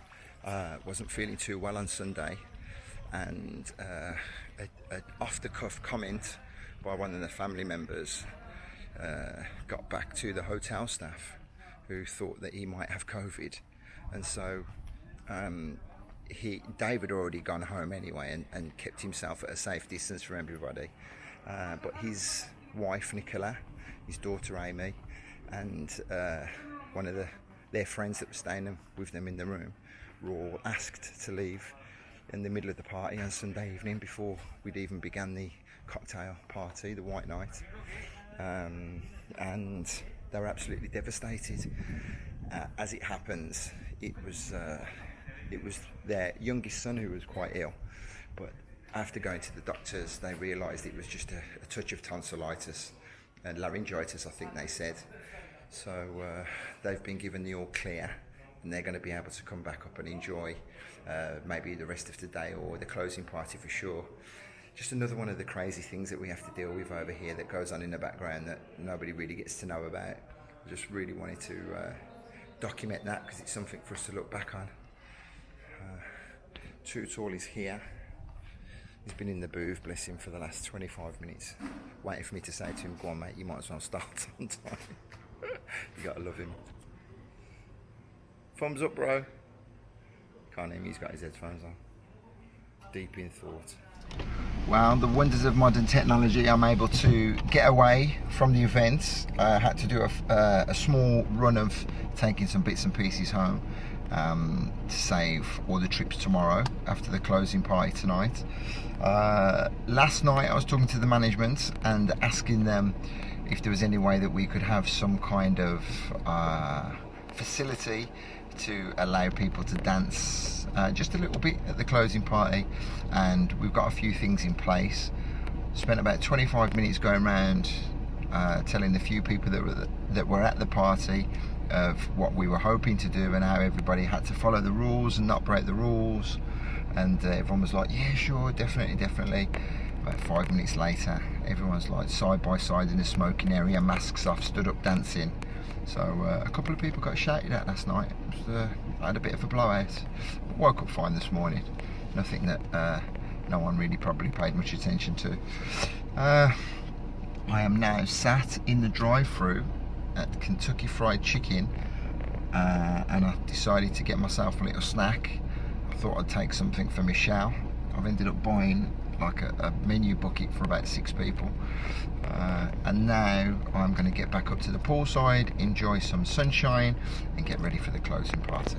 wasn't feeling too well on Sunday, and an off-the-cuff comment by one of the family members got back to the hotel staff, who thought that he might have COVID, and so Dave had already gone home anyway and kept himself at a safe distance from everybody, but his wife Nicola, his daughter Amy, and one of their friends that were staying with them in the room were all asked to leave in the middle of the party on Sunday evening before we'd even begun the cocktail party, the white night, and they were absolutely devastated. as it happens, it was their youngest son who was quite ill, but after going to the doctors, they realised it was just a touch of tonsillitis and laryngitis, I think they said. So they've been given the all clear, and they're going to be able to come back up and enjoy maybe the rest of the day or the closing party for sure. Just another one of the crazy things that we have to deal with over here that goes on in the background that nobody really gets to know about. I just really wanted to document that because it's something for us to look back on. Too Tall is here. He's been in the booth, bless him, for the last 25 minutes, waiting for me to say to him, go on mate, you might as well start on time. You gotta love him. Thumbs up, bro. Can't hear me, he's got his headphones on. Deep in thought. Wow, the wonders of modern technology. I'm able to get away from the events. I had to do a small run of taking some bits and pieces home to save all the trips tomorrow after the closing party tonight. Last night I was talking to the management and asking them if there was any way that we could have some kind of facility to allow people to dance just a little bit at the closing party, and we've got a few things in place. Spent about 25 minutes going around telling the few people that were at the party of what we were hoping to do and how everybody had to follow the rules and not break the rules, and everyone was like, yeah, sure, definitely. About 5 minutes later, everyone's like side by side in the smoking area, masks off, stood up dancing. So a couple of people got shouted at last night. I had a bit of a blowout. Woke up fine this morning. Nothing that no one really probably paid much attention to. I am now sat in the drive-thru at Kentucky Fried Chicken, and I decided to get myself a little snack. I thought I'd take something for Michelle. I've ended up buying like a menu bucket for about 6 people, and now I'm going to get back up to the poolside, enjoy some sunshine and get ready for the closing party.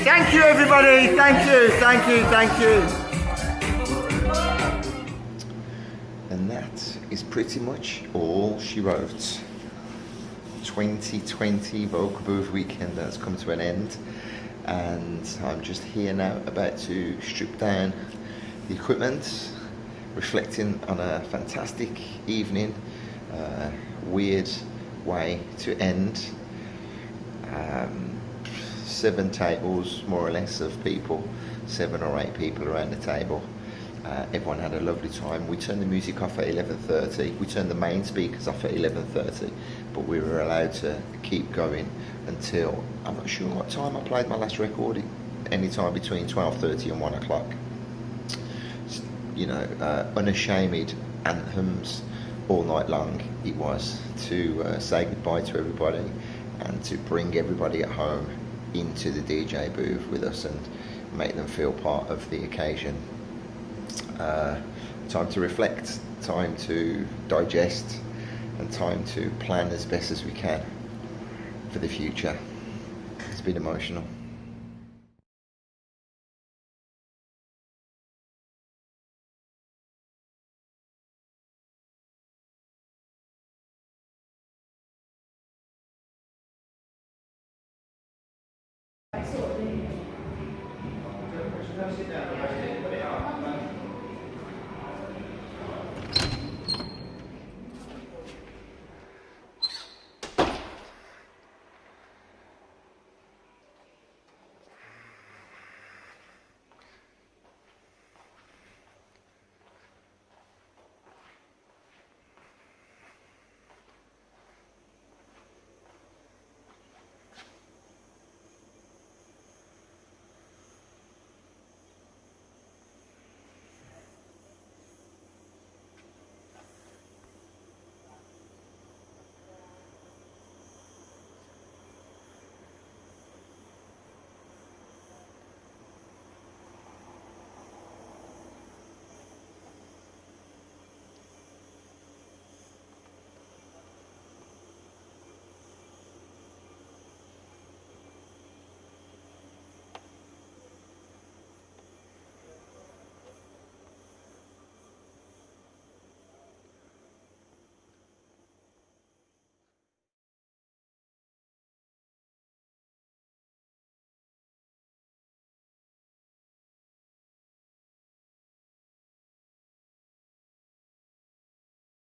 Thank you, everybody. Thank you. And that is pretty much all she wrote. 2020 Vocal Booth weekend has come to an end, and I'm just here now about to strip down the equipment, reflecting on a fantastic evening. Weird way to end. 7 tables more or less of people, 7 or 8 people around the table. Everyone had a lovely time. We turned the music off at 11:30. We turned the main speakers off at 11:30, but we were allowed to keep going until, I'm not sure what time I played my last recording, any time between 12:30 and 1 o'clock. You know, unashamed anthems all night long it was, to say goodbye to everybody and to bring everybody at home into the DJ booth with us and make them feel part of the occasion. Time to reflect, time to digest, and time to plan as best as we can for the future. It's been emotional.